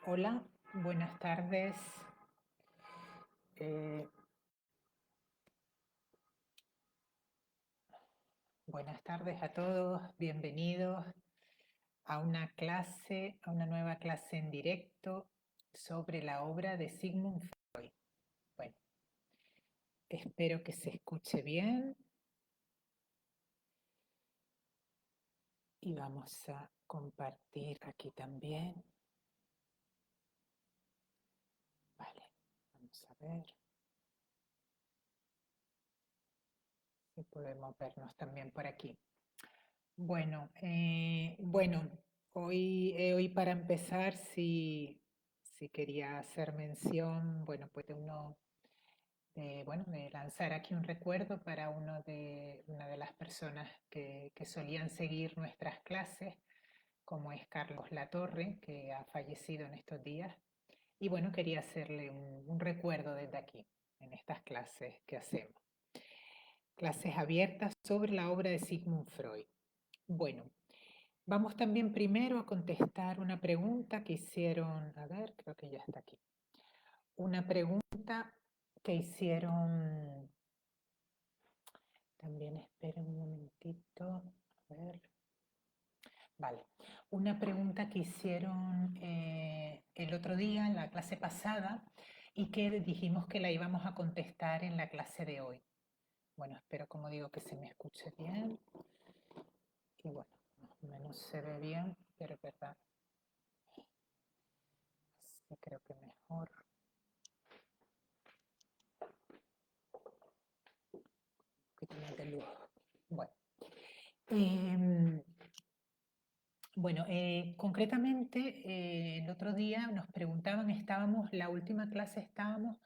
Hola, buenas tardes. Eh, Buenas tardes a todos. Bienvenidos a una clase, a una nueva clase en directo sobre la obra de Sigmund Freud. Bueno, espero que se escuche bien y vamos a compartir aquí también. Vale, vamos a ver si podemos vernos también por aquí. Bueno, hoy para empezar, si quería hacer mención, bueno, pues de lanzar aquí un recuerdo para una de las personas que solían seguir nuestras clases, como es Carlos Latorre, que ha fallecido en estos días. Y bueno, quería hacerle un recuerdo desde aquí, en estas clases que hacemos. Clases abiertas sobre la obra de Sigmund Freud. Bueno, vamos también primero a contestar una pregunta que hicieron, a ver, creo que ya está aquí. Una pregunta que hicieron, también esperen un momentito, a ver. Vale, una pregunta que hicieron el otro día en la clase pasada y que dijimos que la íbamos a contestar en la clase de hoy. Bueno, espero, como digo, que se me escuche bien. Y bueno, más o menos se ve bien, pero es verdad, sí creo que mejor. Un poquito más de luz. Bueno, em, concretamente el otro día nos preguntaban, la última clase estábamos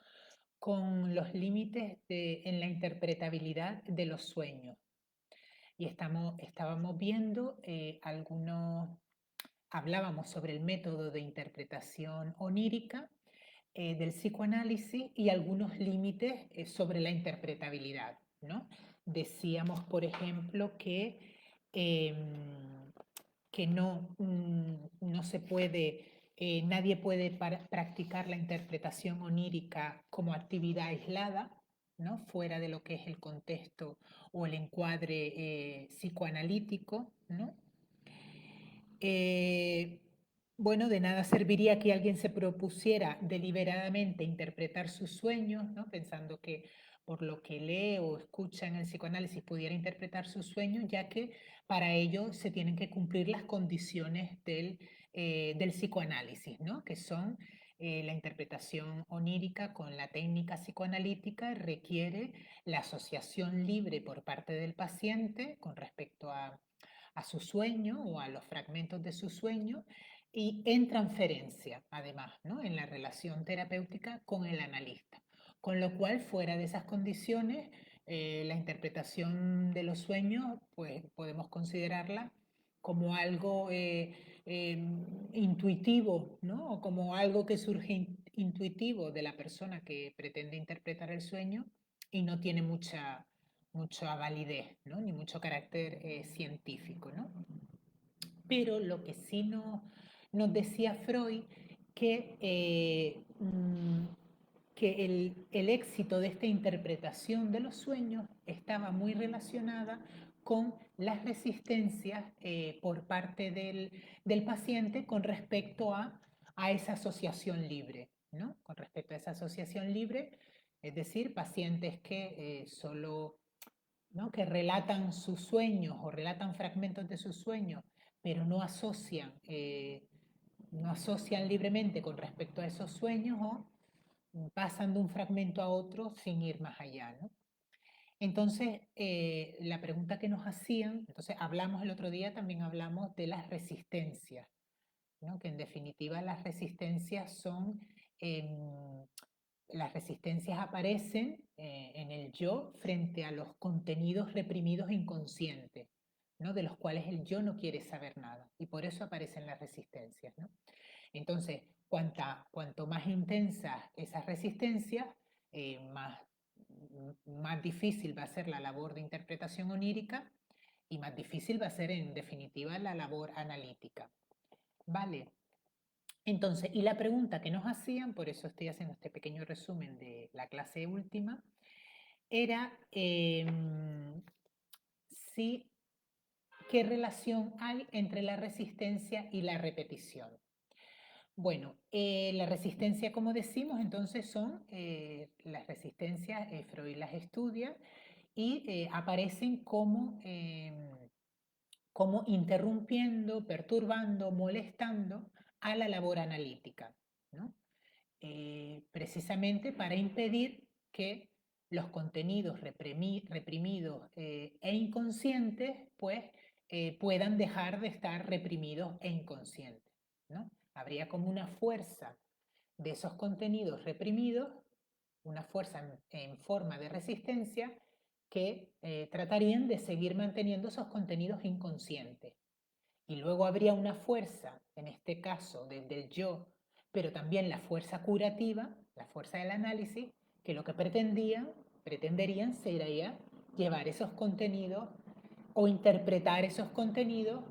con los límites en la interpretabilidad de los sueños y estábamos viendo hablábamos sobre el método de interpretación onírica del psicoanálisis y algunos límites sobre la interpretabilidad, ¿no? Decíamos, por ejemplo, em, que no se puede, nadie puede practicar la interpretación onírica como actividad aislada, ¿no? Fuera de lo que es el contexto o el encuadre psicoanalítico, ¿no? Eh, bueno, de nada serviría que alguien se propusiera deliberadamente interpretar sus sueños, ¿no? Pensando que por lo que lee o escucha en el psicoanálisis pudiera interpretar sus sueños, ya que para ello se tienen que cumplir las condiciones del psicoanálisis, ¿no? Que son la interpretación onírica con la técnica psicoanalítica requiere la asociación libre por parte del paciente con respecto a su sueño o a los fragmentos de su sueño y en transferencia, además, ¿no? En la relación terapéutica con el analista. Con lo cual, fuera de esas condiciones, la interpretación de los sueños, pues podemos considerarla como algo intuitivo, ¿no? O como algo que surge intuitivo de la persona que pretende interpretar el sueño y no tiene mucha validez, ¿no? Ni mucho carácter científico, ¿no? Pero lo que sí nos decía Freud, que, que el éxito de esta interpretación de los sueños estaba muy relacionada con las resistencias por parte del paciente con respecto a esa asociación libre, ¿no? Con respecto a esa asociación libre, es decir, pacientes que solo, ¿no? Que relatan sus sueños o relatan fragmentos de sus sueños, pero no asocian libremente con respecto a esos sueños o pasan de un fragmento a otro sin ir más allá, ¿no? Entonces, la pregunta que nos hacían, entonces hablamos el otro día, también hablamos de las resistencias, ¿no? Que en definitiva las resistencias son las resistencias aparecen en el yo frente a los contenidos reprimidos inconscientes, ¿no? De los cuales el yo no quiere saber nada. Y por eso aparecen las resistencias, ¿no? Entonces, cuanto más intensas esas resistencias, más difícil va a ser la labor de interpretación onírica y más difícil va a ser, en definitiva, la labor analítica. Vale. Entonces, y la pregunta que nos hacían, por eso estoy haciendo este pequeño resumen de la clase última, era si, qué relación hay entre la resistencia y la repetición. Bueno, la resistencia, como decimos, entonces son las resistencias, Freud las estudia y aparecen como interrumpiendo, perturbando, molestando a la labor analítica, ¿no? Precisamente para impedir que los contenidos reprimidos e inconscientes pues puedan dejar de estar reprimidos e inconscientes, ¿no? Habría como una fuerza de esos contenidos reprimidos, una fuerza en forma de resistencia que tratarían de seguir manteniendo esos contenidos inconscientes. Y luego habría una fuerza, en este caso del yo, pero también la fuerza curativa, la fuerza del análisis, que lo que pretenderían sería llevar esos contenidos o interpretar esos contenidos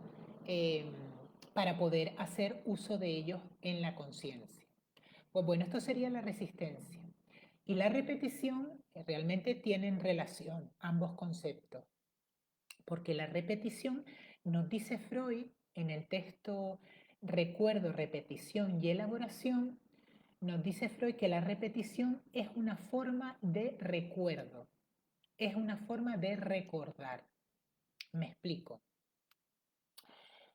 eh, para poder hacer uso de ellos en la conciencia. Pues bueno, esto sería la resistencia. Y la repetición realmente tienen relación, ambos conceptos, porque la repetición, nos dice Freud en el texto Recuerdo, repetición y elaboración, nos dice Freud que la repetición es una forma de recuerdo, es una forma de recordar. Me explico.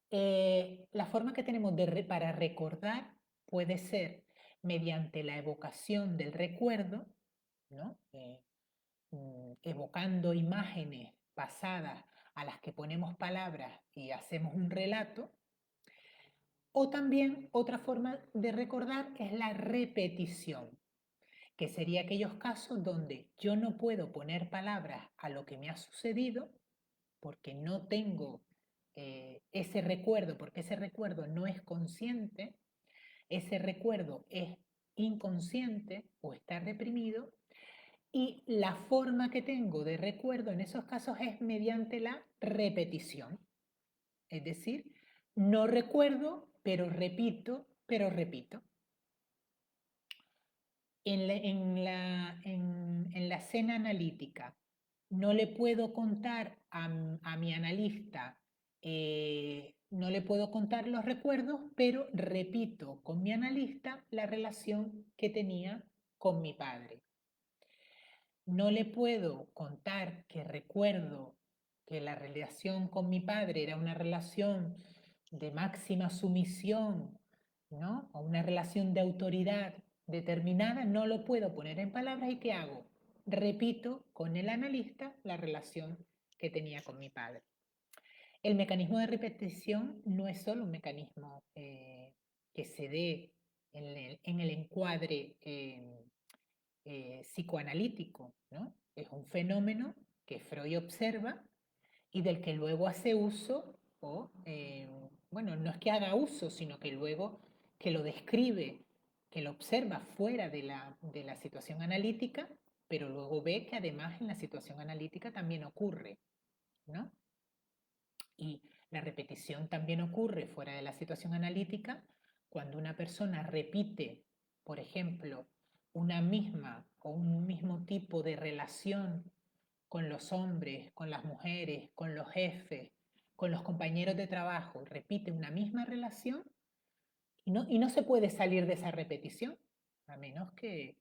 La forma que tenemos para recordar puede ser mediante la evocación del recuerdo, ¿no? Evocando imágenes pasadas a las que ponemos palabras y hacemos un relato. O también otra forma de recordar es la repetición, que sería aquellos casos donde yo no puedo poner palabras a lo que me ha sucedido porque no tengo ese recuerdo, porque ese recuerdo no es consciente, ese recuerdo es inconsciente o está reprimido, y la forma que tengo de recuerdo en esos casos es mediante la repetición. Es decir, no recuerdo, pero repito, pero repito. En la escena analítica, no le puedo contar a mi analista, no le puedo contar los recuerdos, pero repito con mi analista la relación que tenía con mi padre. No le puedo contar que recuerdo que la relación con mi padre era una relación de máxima sumisión, ¿no? O una relación de autoridad determinada, no lo puedo poner en palabras. ¿Y qué hago? Repito con el analista la relación que tenía con mi padre. El mecanismo de repetición no es solo un mecanismo que se dé en el encuadre psicoanalítico, ¿no? Es un fenómeno que Freud observa y del que luego hace uso, o, bueno, no es que haga uso, sino que luego que lo describe, que lo observa fuera de la situación analítica, pero luego ve que además en la situación analítica también ocurre, ¿no? Y la repetición también ocurre fuera de la situación analítica cuando una persona repite, por ejemplo, una misma o un mismo tipo de relación con los hombres, con las mujeres, con los jefes, con los compañeros de trabajo, repite una misma relación y no se puede salir de esa repetición, a menos que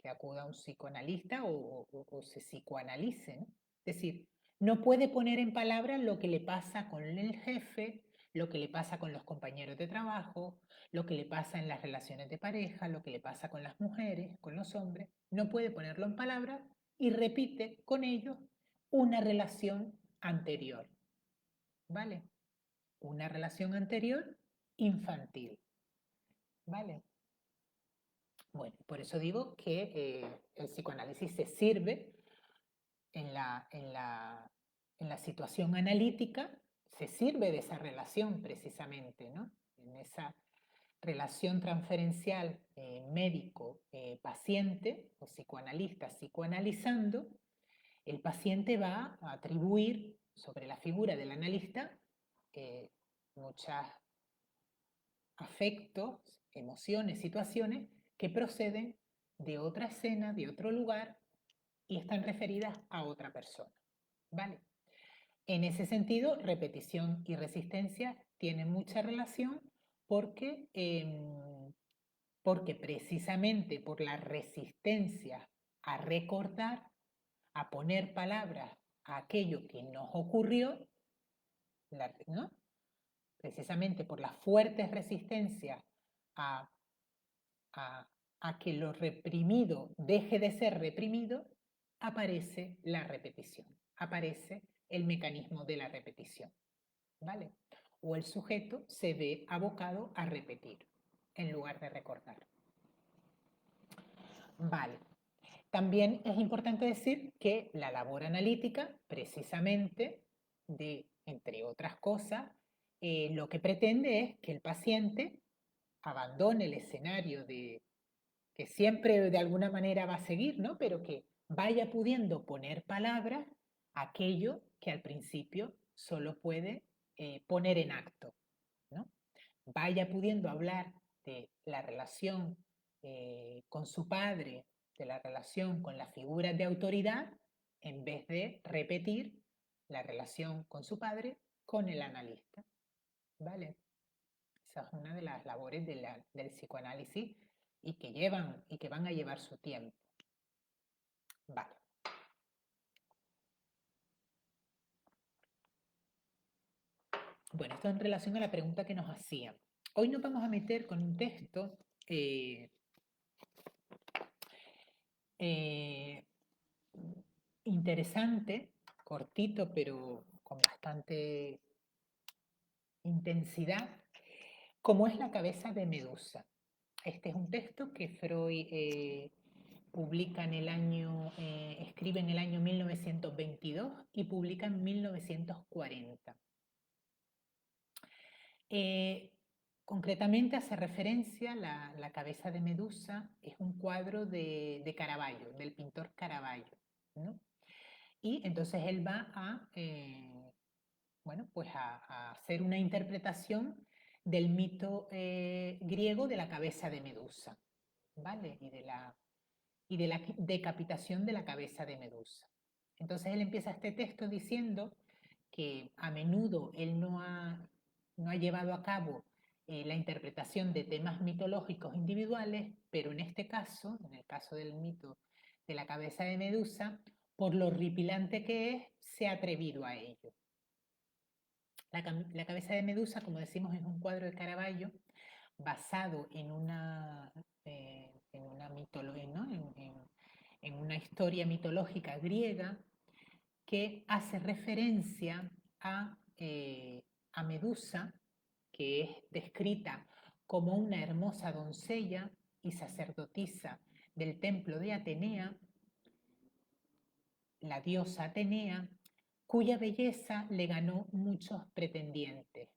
acuda a un psicoanalista o se psicoanalice, ¿no? Es decir, no puede poner en palabras lo que le pasa con el jefe, lo que le pasa con los compañeros de trabajo, lo que le pasa en las relaciones de pareja, lo que le pasa con las mujeres, con los hombres. No puede ponerlo en palabras y repite con ellos una relación anterior, ¿vale? Una relación anterior infantil, ¿vale? Bueno, por eso digo que el psicoanálisis se sirve en en la situación analítica, se sirve de esa relación precisamente, ¿no? En esa relación transferencial médico-paciente o psicoanalista psicoanalizando, el paciente va a atribuir sobre la figura del analista muchas afectos, emociones, situaciones que proceden de otra escena, de otro lugar y están referidas a otra persona. ¿Vale? En ese sentido, repetición y resistencia tienen mucha relación porque, porque precisamente por la resistencia a recordar, a poner palabras a aquello que nos ocurrió, ¿no? Precisamente por la fuerte resistencia a, a, a que lo reprimido deje de ser reprimido, aparece la repetición, aparece el mecanismo de la repetición, ¿vale? O el sujeto se ve abocado a repetir en lugar de recordar. Vale. También es importante decir que la labor analítica, precisamente, entre otras cosas, lo que pretende es que el paciente abandone el escenario que siempre de alguna manera va a seguir, ¿no? Pero que vaya pudiendo poner palabras a aquello que al principio solo puede poner en acto, ¿no? Vaya pudiendo hablar de la relación con su padre, de la relación con las figuras de autoridad, en vez de repetir la relación con su padre con el analista, ¿vale? Esa es una de las labores del psicoanálisis y que llevan y que van a llevar su tiempo. Vale. Bueno, esto en relación a la pregunta que nos hacían. Hoy nos vamos a meter con un texto interesante, cortito, pero con bastante intensidad, como es La cabeza de Medusa. Este es un texto que Freud publica en el año, escribe en el año 1922 y publica en 1940. Concretamente hace referencia, la cabeza de Medusa es un cuadro de Caravaggio, del pintor Caravaggio, ¿no? Y entonces él va bueno, pues a hacer una interpretación del mito griego de la cabeza de Medusa, ¿vale? Y de la decapitación de la cabeza de Medusa. Entonces él empieza este texto diciendo que a menudo él no ha llevado a cabo la interpretación de temas mitológicos individuales, pero en este caso, en el caso del mito de la cabeza de Medusa, por lo horripilante que es, se ha atrevido a ello. La cabeza de Medusa, como decimos, es un cuadro de Caravaggio basado en una mitología, ¿no? En una historia mitológica griega que hace referencia a Medusa, que es descrita como una hermosa doncella y sacerdotisa del templo de Atenea, la diosa Atenea, cuya belleza le ganó muchos pretendientes.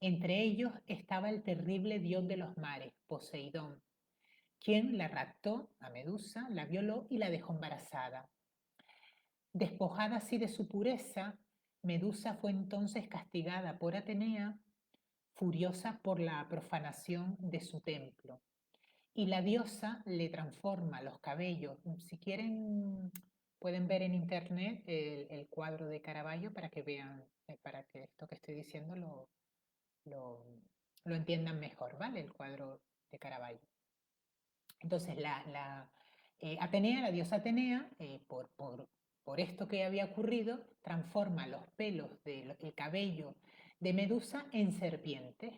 Entre ellos estaba el terrible dios de los mares, Poseidón, quien la raptó a Medusa, la violó y la dejó embarazada. Despojada así de su pureza, Medusa fue entonces castigada por Atenea, furiosa por la profanación de su templo. Y la diosa le transforma los cabellos. Si quieren, pueden ver en internet el cuadro de Caravaggio para que vean, para que esto que estoy diciendo lo, lo entiendan mejor, ¿vale? El cuadro de Caravaggio. Entonces, Atenea, la diosa Atenea, por esto que había ocurrido, transforma los pelos del cabello de Medusa en serpientes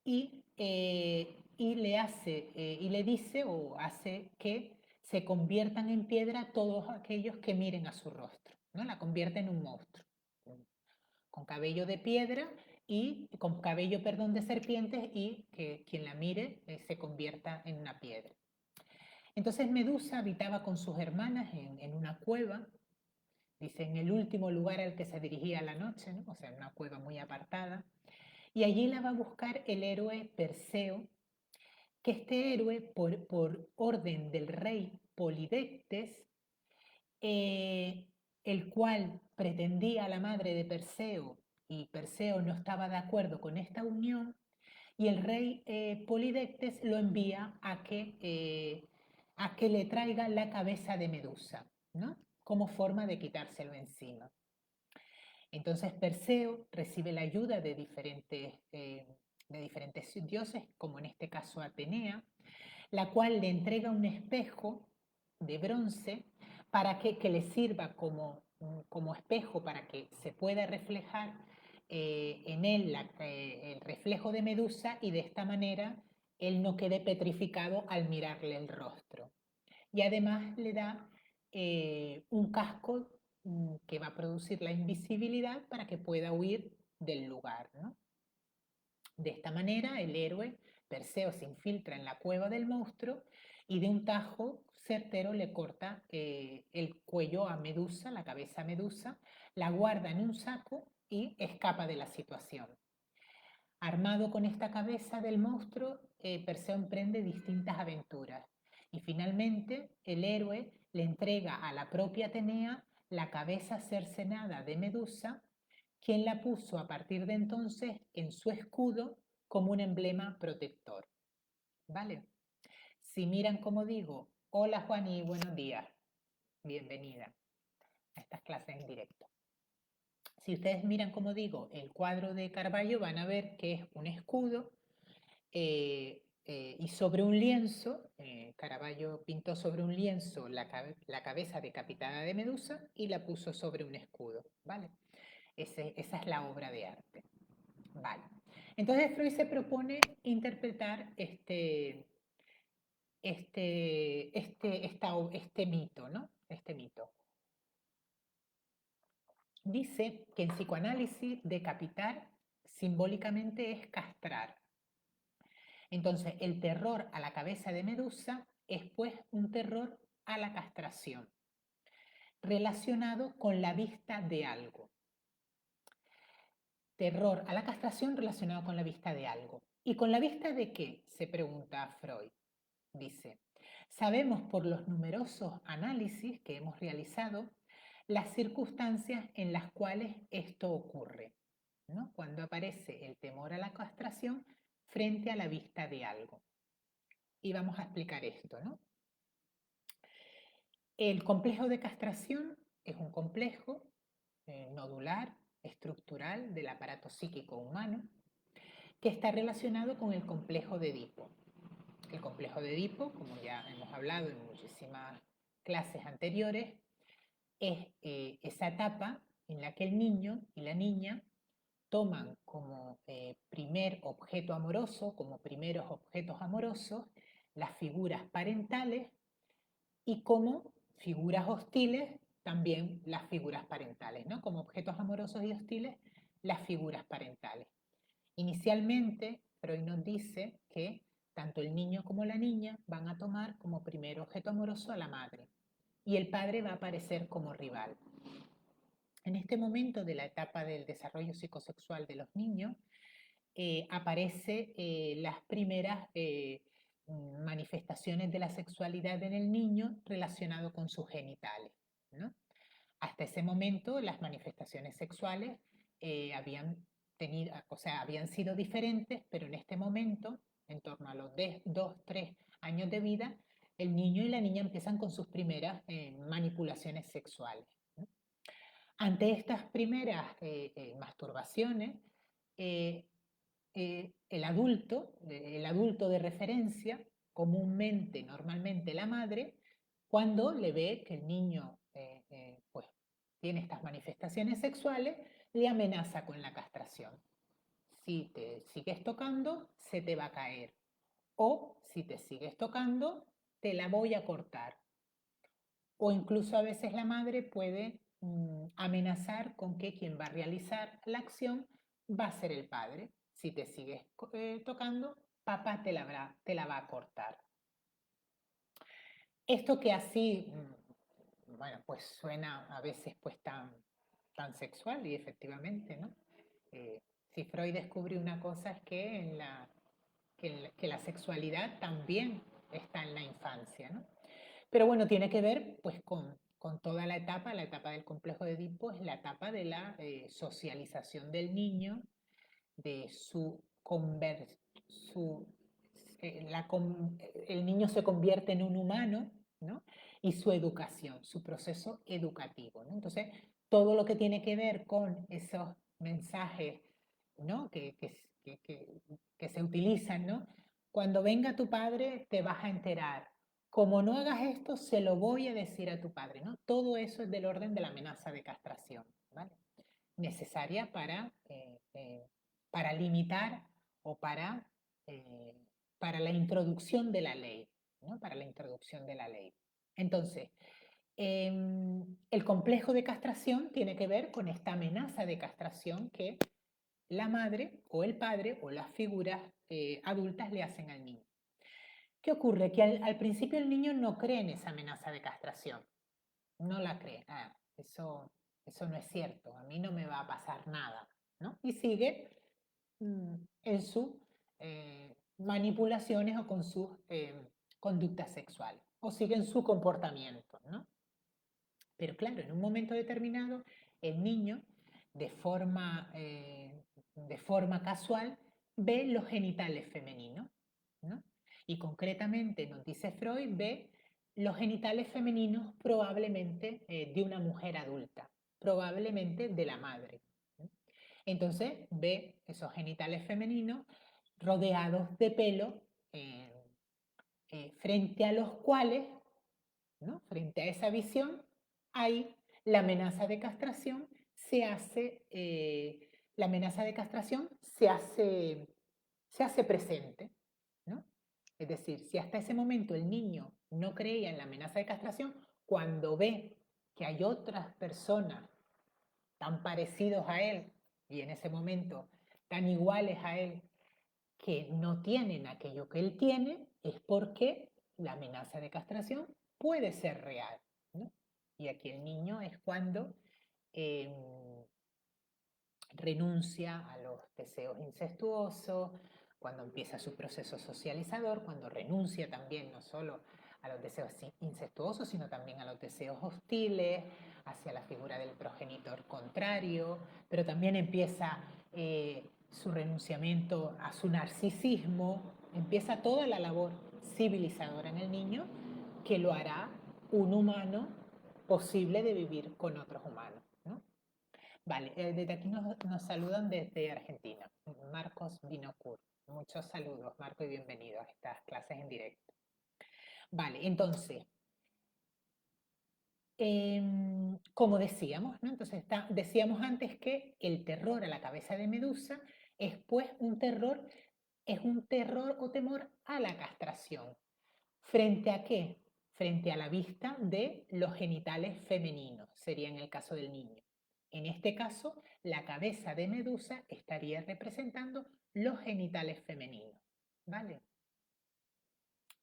y le dice o hace que se conviertan en piedra todos aquellos que miren a su rostro, ¿no? La convierte en un monstruo, con cabello de piedra y con cabello, perdón, de serpientes y que quien la mire se convierta en una piedra. Entonces Medusa habitaba con sus hermanas en una cueva, dice, en el último lugar al que se dirigía la noche, ¿no? O sea, en una cueva muy apartada, y allí la va a buscar el héroe Perseo, que este héroe, por orden del rey Polidectes, el cual pretendía a la madre de Perseo y Perseo no estaba de acuerdo con esta unión, y el rey Polidectes lo envía a que le traiga la cabeza de Medusa, ¿no? Como forma de quitárselo encima. Entonces Perseo recibe la ayuda de diferentes dioses, como en este caso Atenea, la cual le entrega un espejo de bronce para que le sirva como espejo para que se pueda reflejar en él el reflejo de Medusa y de esta manera él no quede petrificado al mirarle el rostro. Y además le da un casco que va a producir la invisibilidad para que pueda huir del lugar, ¿no? De esta manera, el héroe Perseo se infiltra en la cueva del monstruo y de un tajo certero le corta el cuello a Medusa, la cabeza a Medusa, la guarda en un saco y escapa de la situación. Armado con esta cabeza del monstruo, Perseo emprende distintas aventuras y finalmente el héroe le entrega a la propia Atenea la cabeza cercenada de Medusa, quien la puso a partir de entonces en su escudo como un emblema protector. ¿Vale? Si miran como digo, hola Juani, buenos días, bienvenida a estas clases en directo. Si ustedes miran como digo el cuadro de Caravaggio van a ver que es un escudo y sobre un lienzo, Caravaggio pintó sobre un lienzo la cabeza decapitada de Medusa y la puso sobre un escudo, ¿vale? Esa es la obra de arte. Vale. Entonces Freud se propone interpretar este mito, ¿no? Este mito. Dice que en psicoanálisis decapitar simbólicamente es castrar. Entonces el terror a la cabeza de Medusa es pues un terror a la castración, relacionado con la vista de algo. Terror a la castración relacionado con la vista de algo. ¿Y con la vista de qué? Se pregunta Freud. Dice, sabemos por los numerosos análisis que hemos realizado las circunstancias en las cuales esto ocurre, ¿no? Cuando aparece el temor a la castración frente a la vista de algo. Y vamos a explicar esto, ¿no? El complejo de castración es un complejo nodular, estructural del aparato psíquico humano que está relacionado con el complejo de Edipo. El complejo de Edipo, como ya hemos hablado en muchísimas clases anteriores, es esa etapa en la que el niño y la niña toman como primer objeto amoroso, como primeros objetos amorosos, las figuras parentales y como figuras hostiles también las figuras parentales, ¿no? Como objetos amorosos y hostiles, las figuras parentales. Inicialmente, Freud nos dice que tanto el niño como la niña van a tomar como primer objeto amoroso a la madre y el padre va a aparecer como rival. En este momento de la etapa del desarrollo psicosexual de los niños, aparece las primeras manifestaciones de la sexualidad en el niño relacionado con sus genitales, ¿no? Hasta ese momento las manifestaciones sexuales habían sido diferentes, pero en este momento, en torno a los 2, 3 años de vida, el niño y la niña empiezan con sus primeras manipulaciones sexuales, ¿no? Ante estas primeras masturbaciones, eh, el adulto de referencia, comúnmente, normalmente la madre, cuando le ve que el niño pues, tiene estas manifestaciones sexuales, le amenaza con la castración. Si te sigues tocando, se te va a caer. O si te sigues tocando, te la voy a cortar. O incluso a veces la madre puede amenazar con que quien va a realizar la acción va a ser el padre. Si te sigues tocando, papá te la va a cortar. Esto que así, bueno, pues suena a veces pues tan sexual y efectivamente, ¿no? Si Freud descubrió una cosa es que, que la sexualidad también está en la infancia, ¿no? Pero bueno, tiene que ver pues con toda la etapa del complejo de Edipo es la etapa de la socialización del niño, de el niño se convierte en un humano, ¿no? Y su educación, su proceso educativo, ¿no? Entonces, todo lo que tiene que ver con esos mensajes, ¿no? Que se utilizan, ¿no? Cuando venga tu padre, te vas a enterar. Como no hagas esto, se lo voy a decir a tu padre, ¿no? Todo eso es del orden de la amenaza de castración, ¿vale? Necesaria para limitar o eh, para la introducción de la ley, ¿no? Para la introducción de la ley. Entonces, el complejo de castración tiene que ver con esta amenaza de castración que la madre o el padre o las figuras adultas le hacen al niño. ¿Qué ocurre? Que al principio el niño no cree en esa amenaza de castración, no la cree. Eso no es cierto, a mí no me va a pasar nada, ¿no? Y sigue en sus manipulaciones o con sus conductas sexuales, o sigue en su comportamiento, ¿no? Pero claro, en un momento determinado, el niño, de forma, eh, de forma casual, ve los genitales femeninos, ¿no? Y concretamente, nos dice Freud, ve los genitales femeninos probablemente de una mujer adulta, probablemente de la madre, ¿no? Entonces ve esos genitales femeninos rodeados de pelo, frente a los cuales, ¿no? Frente a esa visión, ahí la amenaza de castración se hace, la amenaza de castración se hace presente, ¿no? Es decir, si hasta ese momento el niño no creía en la amenaza de castración, cuando ve que hay otras personas tan parecidos a él y en ese momento tan iguales a él que no tienen aquello que él tiene, es porque la amenaza de castración puede ser real, ¿no? Y aquí el niño es cuando eh, renuncia a los deseos incestuosos, cuando empieza su proceso socializador, cuando renuncia también no solo a los deseos incestuosos, sino también a los deseos hostiles, hacia la figura del progenitor contrario, pero también empieza su renunciamiento a su narcisismo, empieza toda la labor civilizadora en el niño que lo hará un humano posible de vivir con otros humanos, ¿no? Vale, desde aquí nos saludan desde Argentina, Marcos Binocur. Muchos saludos, Marco, y bienvenido a estas clases en directo. Vale, entonces, como decíamos, ¿no? Entonces decíamos antes que el terror a la cabeza de Medusa es pues es un terror o temor a la castración. ¿Frente a qué? Frente a la vista de los genitales femeninos, sería en el caso del niño. En este caso, la cabeza de Medusa estaría representando los genitales femeninos. ¿Vale?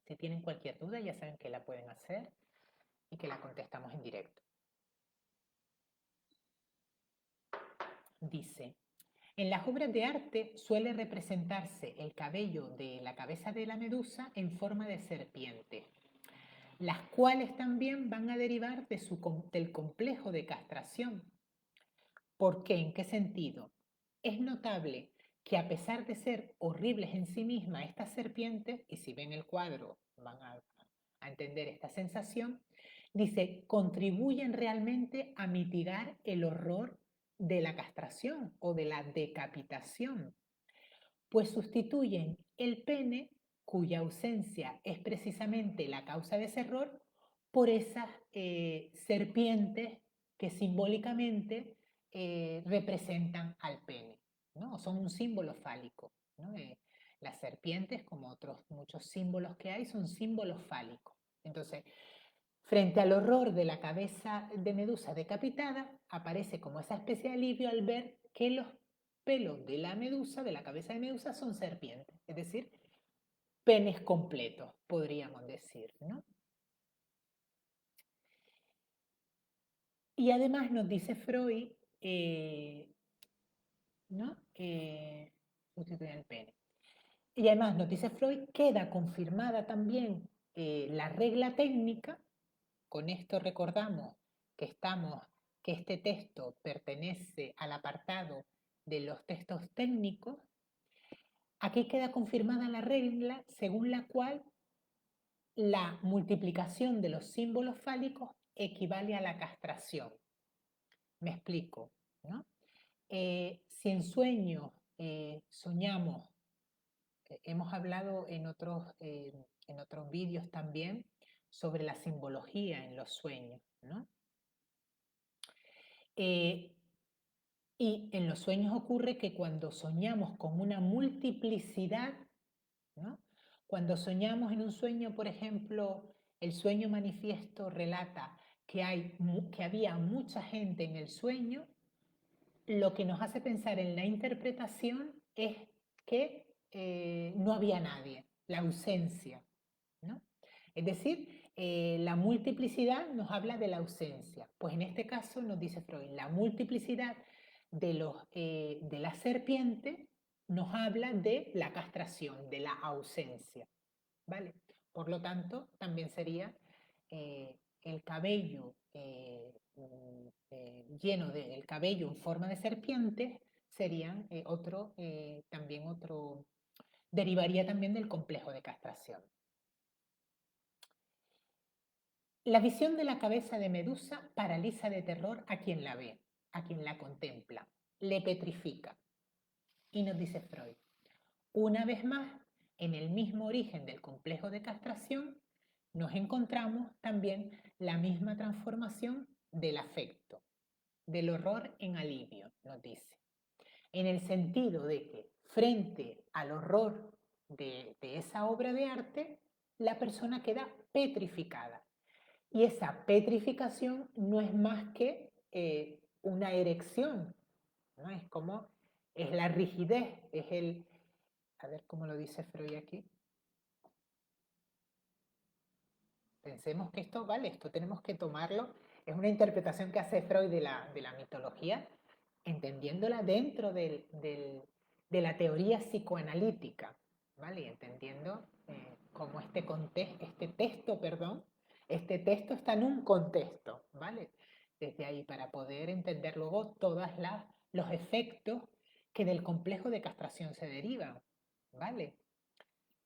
Si tienen cualquier duda, ya saben que la pueden hacer y que la contestamos en directo. Dice, en las obras de arte suele representarse el cabello de la cabeza de la medusa en forma de serpiente, las cuales también van a derivar del complejo de castración. ¿Por qué? ¿En qué sentido? Es notable que a pesar de ser horribles en sí mismas estas serpientes, y si ven el cuadro van a entender esta sensación, dice, contribuyen realmente a mitigar el horror de la castración o de la decapitación, pues sustituyen el pene, cuya ausencia es precisamente la causa de ese error, por esas serpientes que simbólicamente representan al pene, ¿no? Son un símbolo fálico, ¿no? Las serpientes, como otros muchos símbolos que hay, son símbolos fálicos. Entonces, frente al horror de la cabeza de Medusa decapitada, aparece como esa especie de alivio al ver que los pelos de la medusa, de la cabeza de Medusa, son serpientes, es decir, penes completos, podríamos decir, ¿no? Y además nos dice Freud, ¿no? Sustituir el pene. Y además nos dice Freud, queda confirmada también la regla técnica. Con esto recordamos que que este texto pertenece al apartado de los textos técnicos, Aquí queda confirmada la regla según la cual la multiplicación de los símbolos fálicos equivale a la castración. Me explico, ¿no? Si en sueños soñamos, hemos hablado en otros vídeos también sobre la simbología en los sueños, ¿no? Y en los sueños ocurre que cuando soñamos con una multiplicidad, ¿no? Cuando soñamos en un sueño, por ejemplo, el sueño manifiesto relata que había mucha gente en el sueño, lo que nos hace pensar en la interpretación es que no había nadie, la ausencia, ¿no? Es decir, la multiplicidad nos habla de la ausencia. Pues en este caso nos dice Freud, la multiplicidad de la serpiente nos habla de la castración, de la ausencia, ¿vale? Por lo tanto, también sería el cabello lleno de el cabello en forma de serpiente, serían derivaría también del complejo de castración. La visión de la cabeza de Medusa paraliza de terror a quien la ve, a quien la contempla, le petrifica. Y nos dice Freud, una vez más, en el mismo origen del complejo de castración, nos encontramos también la misma transformación del afecto, del horror en alivio, nos dice. En el sentido de que frente al horror de esa obra de arte, la persona queda petrificada. Y esa petrificación no es más que una erección, ¿no? Es la rigidez, a ver cómo lo dice Freud aquí. Pensemos que esto, vale, esto tenemos que tomarlo, es una interpretación que hace Freud de la mitología, entendiéndola dentro de la teoría psicoanalítica, ¿vale? Y entendiendo cómo este texto está en un contexto, ¿vale? Desde ahí, para poder entender luego los efectos que del complejo de castración se derivan, ¿vale?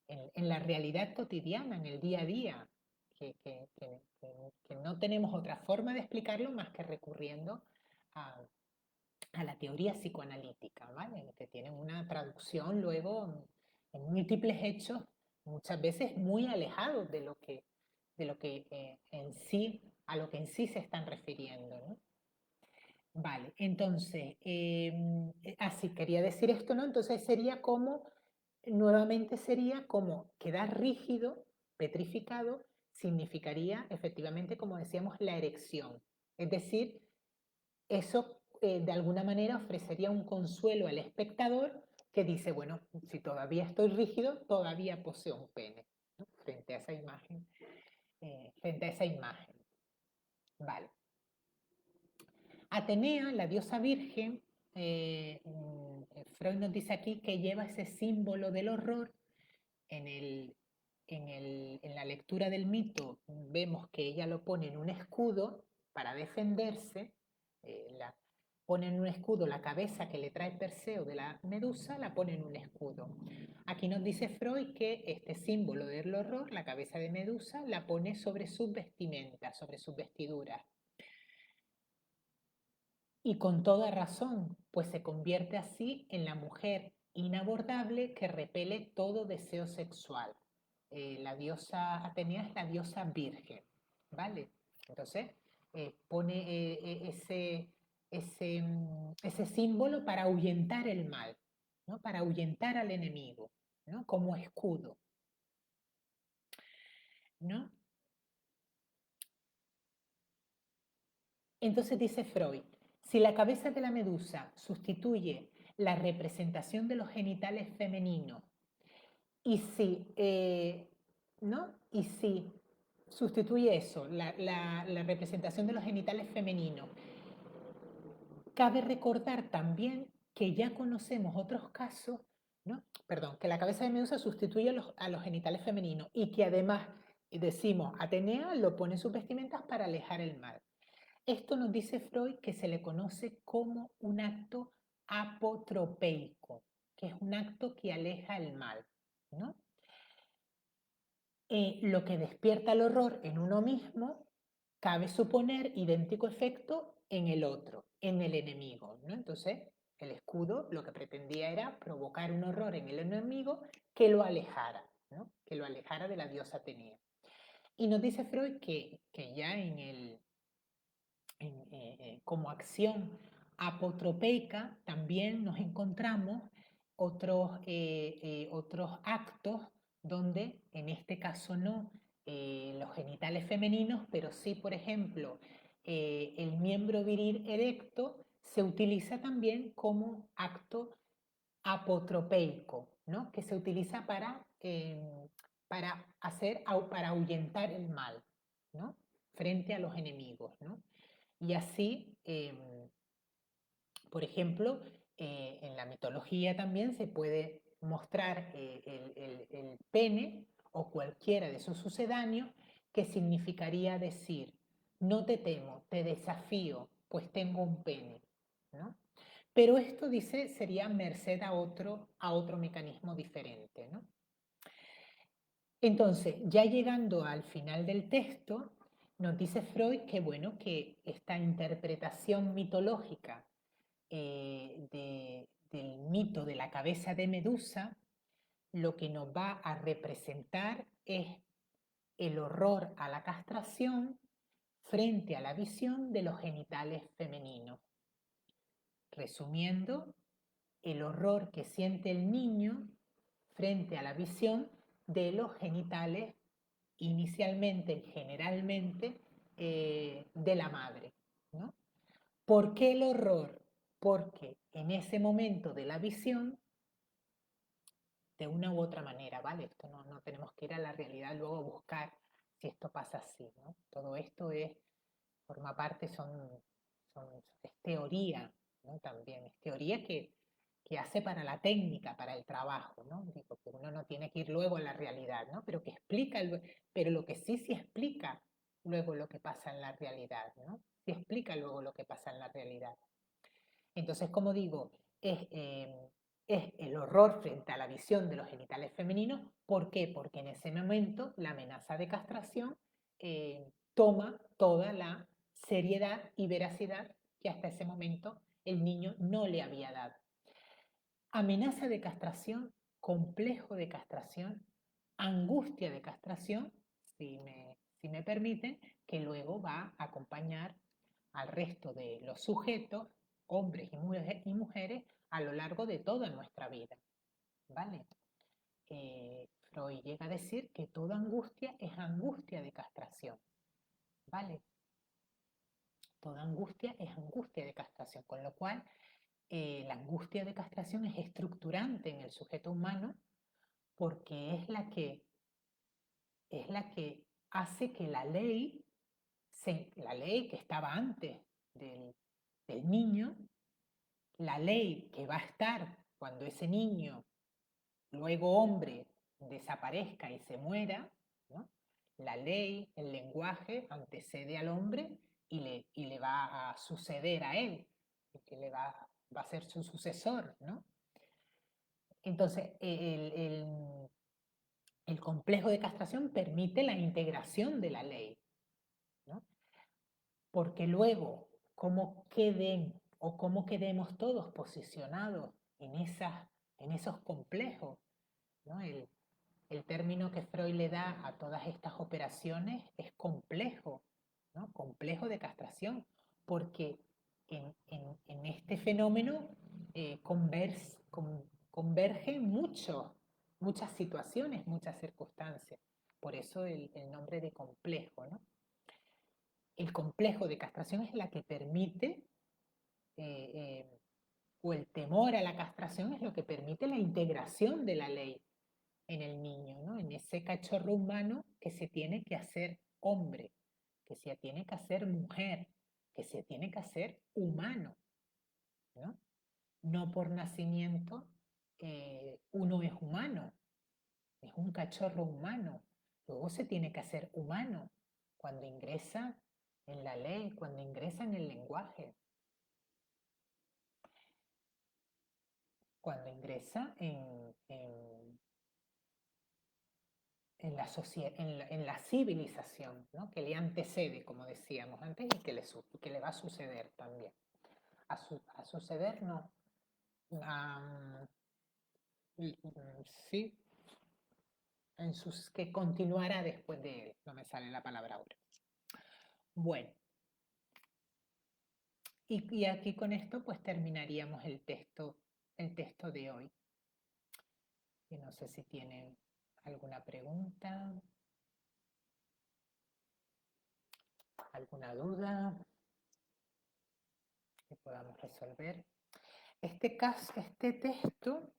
En la realidad cotidiana, en el día a día, que, que- que- que no tenemos otra forma de explicarlo más que recurriendo a, a la teoría psicoanalítica, ¿vale? Que tienen una traducción luego en múltiples hechos, muchas veces muy alejados de lo que a lo que en sí se están refiriendo, ¿no? Vale, entonces, así quería decir esto, ¿no? Entonces nuevamente sería como quedar rígido, petrificado, significaría efectivamente, como decíamos, la erección. Es decir, eso de alguna manera ofrecería un consuelo al espectador que dice, bueno, si todavía estoy rígido, todavía poseo un pene, ¿no? Frente a esa imagen, frente a esa imagen. Vale. Atenea, la diosa virgen, Freud nos dice aquí que lleva ese símbolo del horror en, en la lectura del mito. Vemos que ella lo pone en un escudo para defenderse, pone en un escudo la cabeza que le trae Perseo de la Medusa, la pone en un escudo. Aquí nos dice Freud que este símbolo del horror, la cabeza de Medusa, la pone sobre sus vestimentas, sobre sus vestiduras. Y con toda razón, pues se convierte así en la mujer inabordable que repele todo deseo sexual. La diosa Atenea es la diosa virgen, ¿vale? Entonces, pone ese símbolo para ahuyentar el mal, ¿no? Para ahuyentar al enemigo, ¿no? Como escudo, ¿no? Entonces dice Freud, si la cabeza de la medusa sustituye la representación de los genitales femeninos y ¿no? Y si sustituye eso, la representación de los genitales femeninos, cabe recordar también que ya conocemos otros casos, ¿no? Perdón, que la cabeza de medusa sustituye a los genitales femeninos y que además decimos, Atenea lo pone en sus vestimentas para alejar el mal. Esto nos dice Freud que se le conoce como un acto apotropeico. que es un acto que aleja el mal, ¿no? Lo que despierta el horror en uno mismo, cabe suponer idéntico efecto en el otro, en el enemigo, ¿no? Entonces, el escudo lo que pretendía era provocar un horror en el enemigo que lo alejara, ¿no? Que lo alejara de la diosa Atenea. Y nos dice Freud que ya como acción apotropeica también nos encontramos otros actos donde, en este caso no los genitales femeninos, pero sí, por ejemplo, el miembro viril erecto se utiliza también como acto apotropeico, ¿no? Que se utiliza para ahuyentar el mal, ¿no? Frente a los enemigos, ¿no? Y así, por ejemplo, en la mitología también se puede mostrar el pene o cualquiera de sus sucedáneos, que significaría decir, no te temo, te desafío, pues tengo un pene, ¿no? Pero esto, dice, sería merced a otro mecanismo diferente, ¿no? Entonces, ya llegando al final del texto, nos dice Freud que, bueno, que esta interpretación mitológica del mito de la cabeza de Medusa, lo que nos va a representar es el horror a la castración frente a la visión de los genitales femeninos. Resumiendo, el horror que siente el niño frente a la visión de los genitales, inicialmente, generalmente, de la madre, ¿no? ¿Por qué el horror? Porque en ese momento de la visión, de una u otra manera, ¿vale? Esto no tenemos que ir a la realidad luego a buscar si esto pasa así, ¿no? Todo esto forma parte, es teoría, ¿no? También es teoría que hace para la técnica, para el trabajo, ¿no? Digo, que uno no tiene que ir luego a la realidad, ¿no? Pero que explica, pero lo que sí explica luego lo que pasa en la realidad, ¿no? Sí explica luego lo que pasa en la realidad. Entonces, como digo, es el horror frente a la visión de los genitales femeninos. ¿Por qué? Porque en ese momento la amenaza de castración toma toda la seriedad y veracidad que hasta ese momento el niño no le había dado. Amenaza de castración, complejo de castración, angustia de castración, si me permiten, que luego va a acompañar al resto de los sujetos, hombres y mujeres, a lo largo de toda nuestra vida. ¿Vale? Freud llega a decir que toda angustia es angustia de castración. ¿Vale? Toda angustia es angustia de castración, con lo cual la angustia de castración es estructurante en el sujeto humano porque es la que hace que la ley que estaba antes del niño, la ley que va a estar cuando ese niño, luego hombre, desaparezca y se muera, ¿no? La ley, el lenguaje, antecede al hombre y le va a suceder a él, que va a ser su sucesor, ¿no? Entonces, el complejo de castración permite la integración de la ley, ¿no? Porque luego, cómo queden o cómo quedemos todos posicionados en esos complejos, ¿no? El término que Freud le da a todas estas operaciones es complejo, ¿no? Complejo de castración, porque en este fenómeno convergen muchas situaciones, muchas circunstancias. Por eso el nombre de complejo, ¿no? El complejo de castración es la que permite, eh, eh, o el temor a la castración es lo que permite la integración de la ley en el niño, ¿no? En ese cachorro humano que se tiene que hacer hombre, que se tiene que hacer mujer, que se tiene que hacer humano, ¿no? No por nacimiento uno es humano, es un cachorro humano, luego se tiene que hacer humano cuando ingresa en la ley, cuando ingresa en el lenguaje. cuando ingresa en la civilización, ¿no? Que le antecede, como decíamos antes, y que le va a suceder también. A suceder, no. A, sí, que continuará después de él. No me sale la palabra ahora. Bueno, y aquí con esto pues terminaríamos el texto de hoy. Y no sé si tienen alguna pregunta, alguna duda que podamos resolver. Este texto,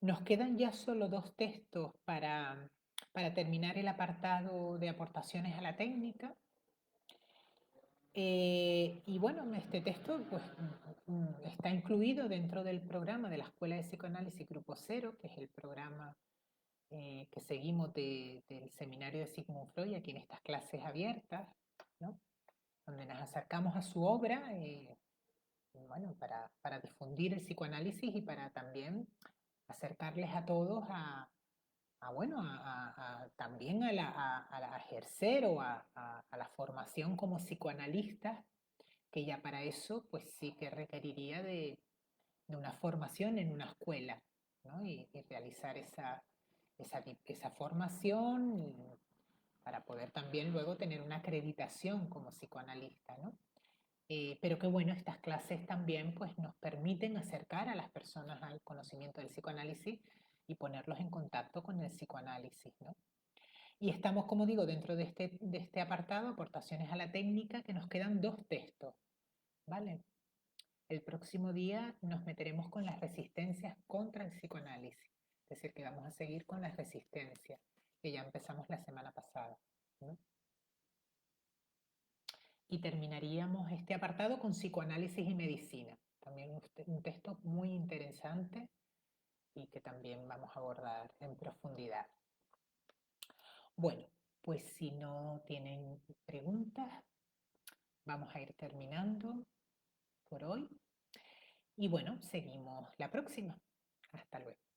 nos quedan ya solo 2 textos para terminar el apartado de aportaciones a la técnica. Y bueno, este texto pues, está incluido dentro del programa de la Escuela de Psicoanálisis Grupo Cero, que es el programa que seguimos del seminario de Sigmund Freud aquí en estas clases abiertas, ¿no? Donde nos acercamos a su obra, bueno, para difundir el psicoanálisis y para también acercarles a todos bueno, también a ejercer o a la formación como psicoanalistas, que ya para eso pues sí que requeriría de una formación en una escuela, ¿no? Y realizar esa formación para poder también luego tener una acreditación como psicoanalista, ¿no? Pero qué bueno, estas clases también pues, nos permiten acercar a las personas al conocimiento del psicoanálisis y ponerlos en contacto con el psicoanálisis, ¿no? Y estamos, como digo, dentro de este apartado, aportaciones a la técnica, que nos quedan 2 textos, ¿vale? El próximo día nos meteremos con las resistencias contra el psicoanálisis, es decir, que vamos a seguir con las resistencias, que ya empezamos la semana pasada, ¿no? Y terminaríamos este apartado con psicoanálisis y medicina, también un texto muy interesante y que también vamos a abordar en profundidad. Bueno, pues si no tienen preguntas, vamos a ir terminando por hoy. Y bueno, seguimos la próxima. Hasta luego.